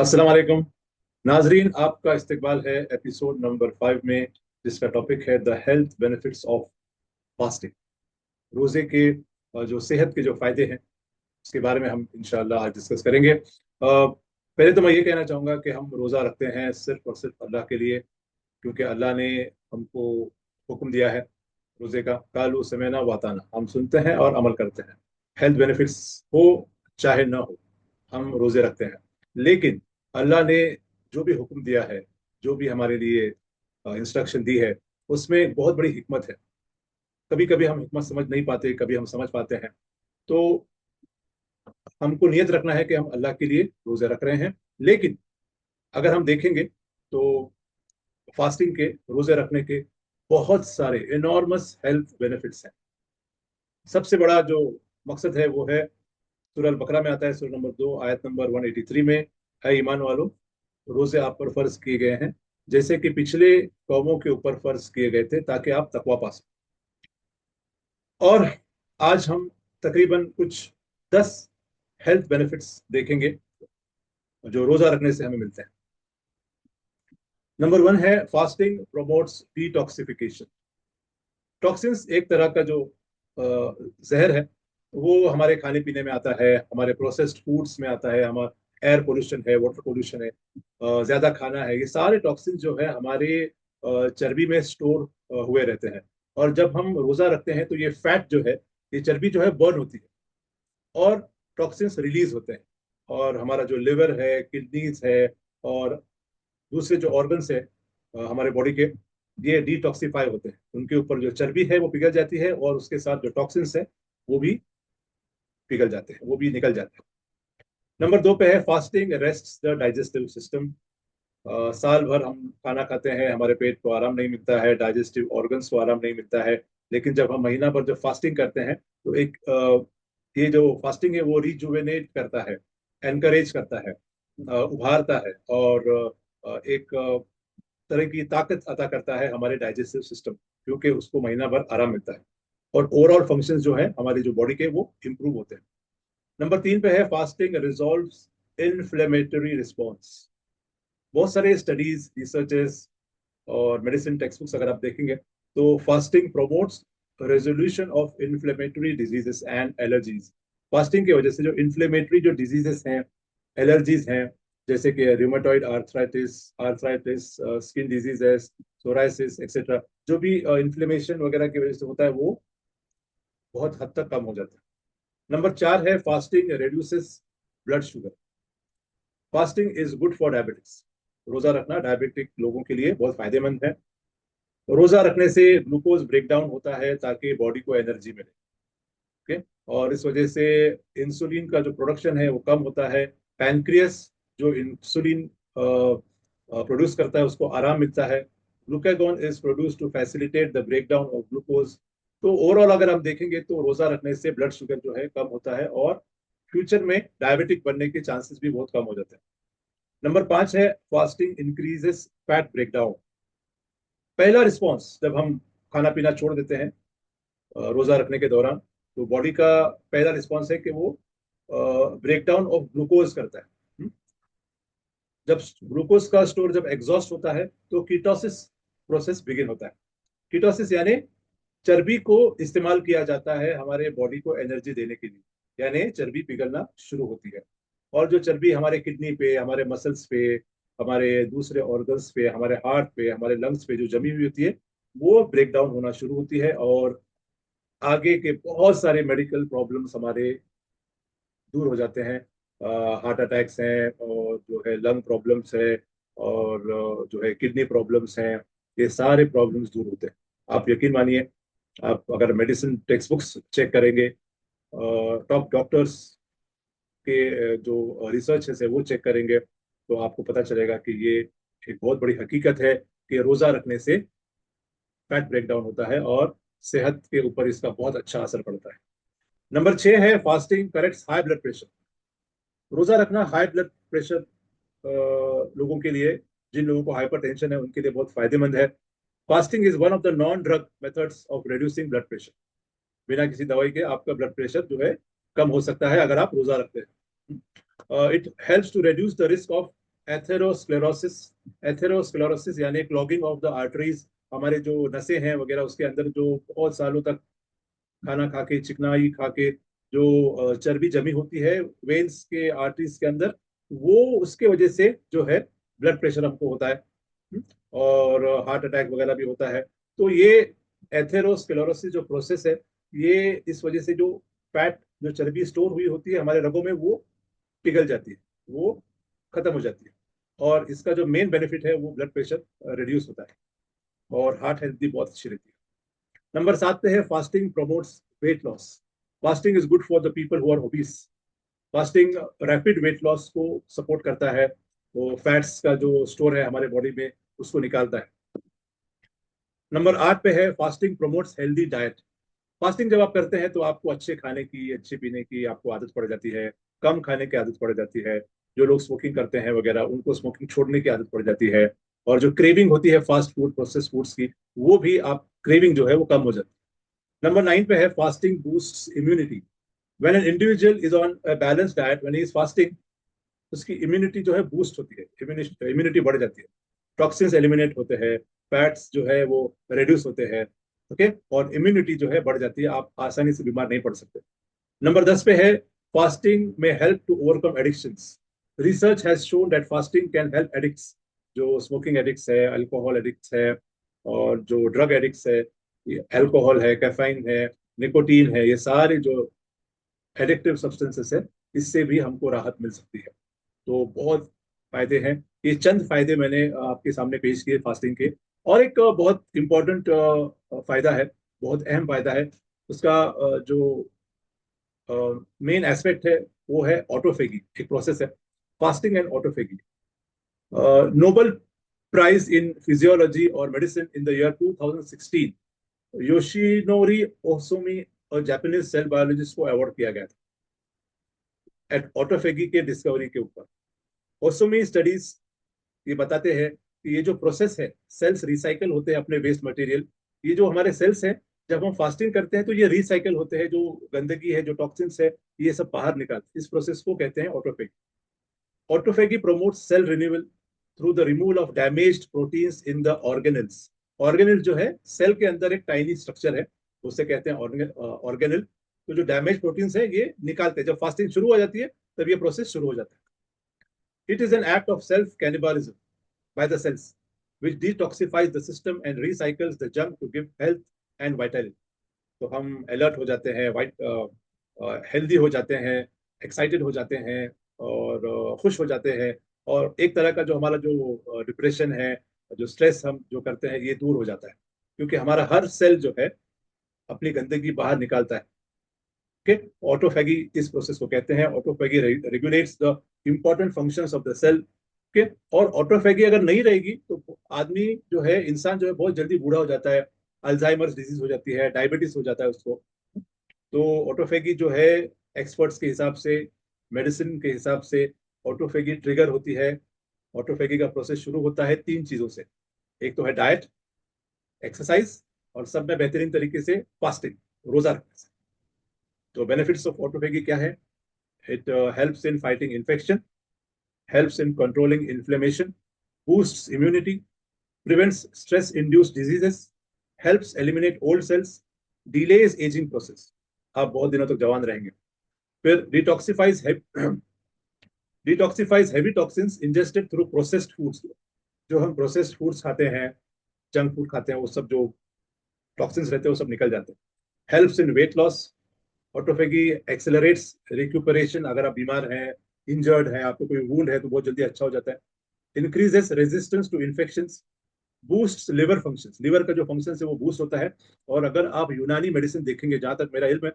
अस्सलाम वालेकुम नाजरीन, आपका इस्तकबाल है एपिसोड नंबर 5 में, जिसका टॉपिक है the health benefits of fasting. रोजे के जो सेहत के जो फायदे हैं उसके बारे में हम इंशाल्लाह आज डिस्कस करेंगे। पहले तो मैं ये कहना चाहूँगा कि हम रोज़ा रखते हैं सिर्फ और सिर्फ अल्लाह के लिए, क्योंकि अल्लाह ने हमको हुक्म दिया है रोजे का। कालू समेना वाताना, हम सुनते हैं और अमल करते हैं। हेल्थ बेनिफिट्स हो चाहे ना हो, हम रोजे रखते हैं। लेकिन अल्लाह ने जो भी हुक्म दिया है, जो भी हमारे लिए इंस्ट्रक्शन दी है, उसमें बहुत बड़ी हिकमत है। कभी कभी हम हिकमत समझ नहीं पाते, कभी हम समझ पाते हैं। तो हमको नियत रखना है कि हम अल्लाह के लिए रोजे रख रहे हैं। लेकिन अगर हम देखेंगे तो फास्टिंग के, रोजे रखने के बहुत सारे इनॉर्मस हेल्थ बेनिफिट्स हैं। सबसे बड़ा जो मकसद है वो है, सूरह अल बकरा में आता है, सूरह नंबर 2 आयत नंबर 183 में, है ईमान वालों, रोजे आप पर फर्ज किए गए हैं जैसे कि पिछले कौमों के ऊपर फर्ज किए गए थे, ताकि आप तकवा पा सकें। और आज हम तकरीबन कुछ 10 हेल्थ बेनिफिट्स देखेंगे जो रोजा रखने से हमें मिलते हैं। नंबर 1 है, फास्टिंग प्रोमोट्स डिटॉक्सिफिकेशन। टॉक्सिन्स एक तरह का जो जहर है, वो हमारे खाने पीने में आता है, हमारे प्रोसेस्ड फूड्स में आता है, हमारा एयर पोल्यूशन है, वाटर पोल्यूशन है, ज्यादा खाना है, ये सारे टॉक्सिन जो है हमारे चर्बी में स्टोर हुए रहते हैं। और जब हम रोजा रखते हैं तो ये फैट जो है, ये चर्बी जो है बर्न होती है और टॉक्सिन्स रिलीज होते हैं। और हमारा जो लिवर है, किडनीज है और दूसरे जो ऑर्गन्स है हमारे बॉडी के, ये डिटॉक्सिफाई होते हैं। उनके ऊपर जो चर्बी है वो पिघल जाती है और उसके साथ जो टॉक्सिन्स है वो भी पिघल जाते हैं, वो भी निकल जाते हैं। नंबर 2 पे है, fasting rest the digestive system. साल भर हम खाना खाते हैं, हमारे पेट को आराम नहीं मिलता है, डाइजेस्टिव ऑर्गन्स को आराम नहीं मिलता है। लेकिन जब हम महीना भर जब फास्टिंग करते हैं तो एक ये जो फास्टिंग है वो रिजुवेनेट करता है, एनकरेज करता है, उभारता है और एक तरह की ताकत अता करता है हमारे डाइजेस्टिव सिस्टम, क्योंकि उसको महीना भर आराम मिलता है। और ओवरऑल फंक्शंस जो है हमारी जो बॉडी के, वो इंप्रूव होते हैं। नंबर 3 पे है, फास्टिंग रिजॉल्व्स इन्फ्लेमेटरी रिस्पॉन्स। बहुत सारे स्टडीज, रिसर्चेस और मेडिसिन टेक्स्ट बुक्स अगर आप देखेंगे तो fasting promotes resolution of inflammatory diseases and allergies. Fasting की वजह से जो इन्फ्लेमेटरी जो डिजीजेस हैं, एलर्जीज हैं, जैसे कि rheumatoid arthritis, skin diseases, psoriasis etcetera, जो भी इन्फ्लेमेशन वगैरह की वजह से होता है, वो बहुत हद तक कम हो जाता है। नंबर 4 है, fasting reduces blood sugar. Fasting is good for diabetics. रोजा रखना डायबिटिक लोगों के लिए बहुत फायदेमंद है। रोजा रखने से ग्लूकोज ब्रेक डाउन होता है ताकि बॉडी को एनर्जी मिले। ओके। और इस वजह से इंसुलिन का जो प्रोडक्शन है वो कम होता है। पैनक्रियस जो इंसुलिन प्रोड्यूस करता है उसको आराम मिलता है। Glucagon is produce to facilitate the break down of glucose. तो ओवरऑल अगर हम देखेंगे तो रोजा रखने से ब्लड शुगर जो है कम होता है और फ्यूचर में डायबिटिक बनने के चांसेस भी बहुत कम हो जाते हैं। नंबर 5 है, फास्टिंग इंक्रीजेस फैट ब्रेकडाउन। पहला रिस्पॉन्स जब हम खाना पीना छोड़ देते हैं रोजा रखने के दौरान, तो बॉडी का पहला रिस्पॉन्स है कि वो ब्रेकडाउन ऑफ ग्लूकोज करता है। जब ग्लूकोज का स्टोर जब एग्जॉस्ट होता है तो कीटोसिस प्रोसेस बिगिन होता है। कीटोसिस यानी चर्बी को इस्तेमाल किया जाता है हमारे बॉडी को एनर्जी देने के लिए, यानी चर्बी पिघलना शुरू होती है। और जो चर्बी हमारे किडनी पे, हमारे मसल्स पे, हमारे दूसरे ऑर्गन्स पे, हमारे हार्ट पे, हमारे लंग्स पे जो जमी हुई होती है, वो ब्रेक डाउन होना शुरू होती है और आगे के बहुत सारे मेडिकल प्रॉब्लम्स हमारे दूर हो जाते हैं। हार्ट अटैक्स हैं और जो है लंग प्रॉब्लम्स है और जो है किडनी प्रॉब्लम्स हैं, ये सारे प्रॉब्लम्स दूर होते हैं। आप यकीन मानिए, आप अगर मेडिसिन टेक्स्ट बुक्स चेक करेंगे, टॉप डॉक्टर्स के जो रिसर्च है वो चेक करेंगे, तो आपको पता चलेगा कि ये एक बहुत बड़ी हकीकत है कि रोजा रखने से फैट ब्रेक डाउन होता है और सेहत के ऊपर इसका बहुत अच्छा असर पड़ता है। नंबर 6 है, fasting corrects high blood pressure. रोजा रखना हाई ब्लड प्रेशर लोगों के लिए, जिन लोगों को हाइपर टेंशन है, उनके लिए बहुत फायदेमंद है। Fasting is one of the non drug methods of reducing blood pressure. बिना किसी दवाई के आपका ब्लड प्रेशर जो है कम हो सकता है अगर आप रोजा रखते हैं। It helps to reduce the risk of atherosclerosis. Atherosclerosis यानी क्लॉगिंग ऑफ द आर्टरीज, हमारे जो नसें हैं वगैरह उसके अंदर जो बहुत सालों तक खाना खा के, चिकनाई खा के जो चर्बी जमी होती है वेन्स के, आर्टरीज के अंदर, वो उसके वजह से जो है ब्लड प्रेशर हमको होता है। और हार्ट अटैक वगैरह भी होता है। तो ये एथेरोस्क्लेरोसिस जो प्रोसेस है, ये इस वजह से जो फैट, जो चर्बी स्टोर हुई होती है हमारे रगों में, वो पिघल जाती है, वो खत्म हो जाती है। और इसका जो मेन बेनिफिट है वो ब्लड प्रेशर रिड्यूस होता है और हार्ट हेल्थ भी बहुत अच्छी रहती है। नंबर 7 पे है fasting promotes weight loss. Fasting is good for the people who are obese. Fasting rapid weight loss को सपोर्ट करता है। वो फैट्स का जो स्टोर है हमारे बॉडी में उसको निकालता है। नंबर 8 पे है fasting promotes healthy diet. Fasting जब आप करते हैं तो आपको अच्छे खाने की, अच्छे पीने की आपको आदत पड़ जाती है, कम खाने की आदत पड़ जाती है। जो लोग स्मोकिंग करते हैं वगैरह उनको स्मोकिंग छोड़ने की आदत पड़ जाती है। और जो क्रेविंग होती है फास्ट फूड, प्रोसेस फूड्स की, वो भी आप क्रेविंग जो है वो कम हो जाती है। नंबर 9 पे है fasting boost immunity. When an individual is on a balance diet, when he is fasting, उसकी इम्यूनिटी जो है बूस्ट होती है, इम्यूनिटी बढ़ जाती है, टॉक्सिन्स एलिमिनेट होते हैं, फैट्स जो है वो रिड्यूस होते हैं। ओके, और इम्यूनिटी जो है बढ़ जाती है, आप आसानी से बीमार नहीं पड़ सकते। नंबर 10 पे है फास्टिंग में help to overcome addictions. Research has shown that fasting can help addicts, जो स्मोकिंग एडिक्ट्स है, अल्कोहल एडिक्ट्स है, और जो ड्रग एडिक्ट्स है, अल्कोहल है, कैफीन है, निकोटीन है, ये सारे जो एडिक्टिव सब्सटेंसेस है, इससे भी हमको राहत मिल सकती है। तो बहुत फायदे हैं। ये चंद फायदे मैंने आपके सामने पेश किए फास्टिंग के। और एक बहुत इंपॉर्टेंट फायदा है, बहुत अहम फायदा है उसका, जो मेन एस्पेक्ट है वो है ऑटोफेगी। एक प्रोसेस है fasting and autophagy. Nobel prize in physiology और medicine in the year 2016, Yoshinori Ohsumi और जापानीज सेल बायोलॉजिस्ट को अवार्ड किया गया था एट ऑटोफेगी के डिस्कवरी के ऊपर। ओसोमी स्टडीज ये बताते हैं कि ये जो प्रोसेस है, सेल्स रिसाइकल होते हैं अपने वेस्ट मटेरियल। ये जो हमारे सेल्स हैं, जब हम फास्टिंग करते हैं तो ये रिसाइकल होते हैं, जो गंदगी है, जो टॉक्सिन्स है, ये सब बाहर निकालते हैं। इस प्रोसेस को कहते हैं autophagy. Autophagy promotes cell renewal through the removal of damaged proteins in the organelles. Organelle जो है सेल के अंदर एक टाइनी स्ट्रक्चर है, उसे कहते हैं ऑर्गेनल। तो जो डैमेज प्रोटीन्स है ये निकालते हैं। जब फास्टिंग शुरू हो जाती है तब ये प्रोसेस शुरू हो जाता है। It is an act of self cannibalism by the cells, which detoxifies the system and recycles the junk to give health and vitality. तो हम अलर्ट हो जाते हैं, वाइट हेल्दी हो जाते हैं, एक्साइटेड हो जाते हैं, और खुश हो जाते हैं। और एक तरह का जो हमारा जो डिप्रेशन है, जो स्ट्रेस हम जो करते हैं, ये दूर हो जाता है, क्योंकि हमारा हर सेल जो है अपनी गंदगी बाहर निकालता है। ओके, ऑटोफेगी इस प्रोसेस को कहते हैं। Autophagy regulates the important functions of the cell. Okay, और ऑटोफेगी अगर नहीं रहेगी तो आदमी जो है, इंसान जो है, बहुत जल्दी बूढ़ा हो जाता है, अल्जाइमर्स डिजीज हो जाती है, डायबिटीज हो जाता है उसको। तो ऑटोफेगी जो है, एक्सपर्ट्स के हिसाब से, मेडिसिन के हिसाब से, ऑटोफेगी ट्रिगर होती है। ऑटोफेगी का प्रोसेस शुरू होता है 3 चीजों से। एक तो है डाइट, एक्सरसाइज, और सब में बेहतरीन तरीके से फास्टिंग, रोजा रखने से। तो बेनिफिट्स ऑफ ऑटोफेगी क्या है? It helps in fighting infection, helps in controlling inflammation, boosts immunity, prevents stress-induced diseases, helps eliminate old cells, delays aging process. आप बहुत दिनों तक जवान रहेंगे। फिर detoxifies heavy toxins ingested through processed foods. जो हम प्रोसेस्ड फूड्स खाते हैं, जंक फूड खाते हैं, वो सब जो टॉक्सिन्स रहते हैं वो सब निकल जाते हैं। Helps in weight loss. Autophagy accelerates recuperation. अगर आप बीमार हैं, इंजर्ड है, आपको कोई वूंड है, तो बहुत जल्दी अच्छा हो जाता है। Increases resistance to infections, boost liver functions. Liver का जो फंक्शन है वो बूस्ट होता है। और अगर आप यूनानी मेडिसिन देखेंगे, जहां तक मेरा इल्म है,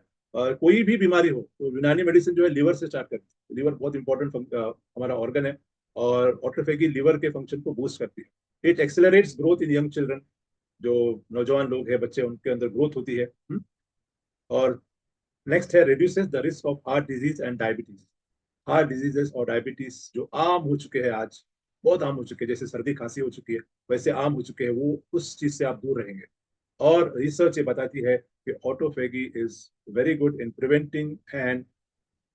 कोई भी बीमारी हो तो यूनानी मेडिसिन जो है लिवर से स्टार्ट करती है। लिवर बहुत इंपॉर्टेंट हमारा ऑर्गन है, और ऑटोफेगी लिवर के फंक्शन को बूस्ट करती है। It accelerates growth in young children. जो नौजवान लोग हैं, बच्चे, उनके अंदर ग्रोथ होती है। और नेक्स्ट है reduces the risk of heart disease and diabetes. Heart diseases और डायबिटीज जो आम हो चुके हैं आज, बहुत आम हो चुके हैं, जैसे सर्दी खांसी हो चुकी है वैसे आम हो चुके हैं, वो उस चीज से आप दूर रहेंगे। और रिसर्च ये बताती है कि autophagy is very good in preventing and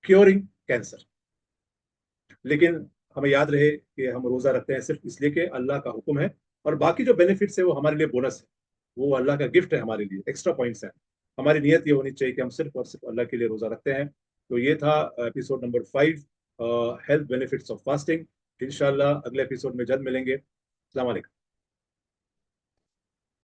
curing cancer. लेकिन हमें याद रहे कि हम रोजा रखते हैं सिर्फ इसलिए कि अल्लाह का हुक्म है, और बाकी जो बेनिफिट्स है वो हमारे लिए बोनस है, वो अल्लाह का गिफ्ट है, हमारे लिए एक्स्ट्रा पॉइंट्स है। हमारी नीयत ये होनी चाहिए कि हम सिर्फ और सिर्फ अल्लाह के लिए रोजा रखते हैं। तो ये था episode number 5, health benefits of fasting. इंशाल्लाह अगले एपिसोड में जल्द मिलेंगे। अस्सलाम वालेकुम।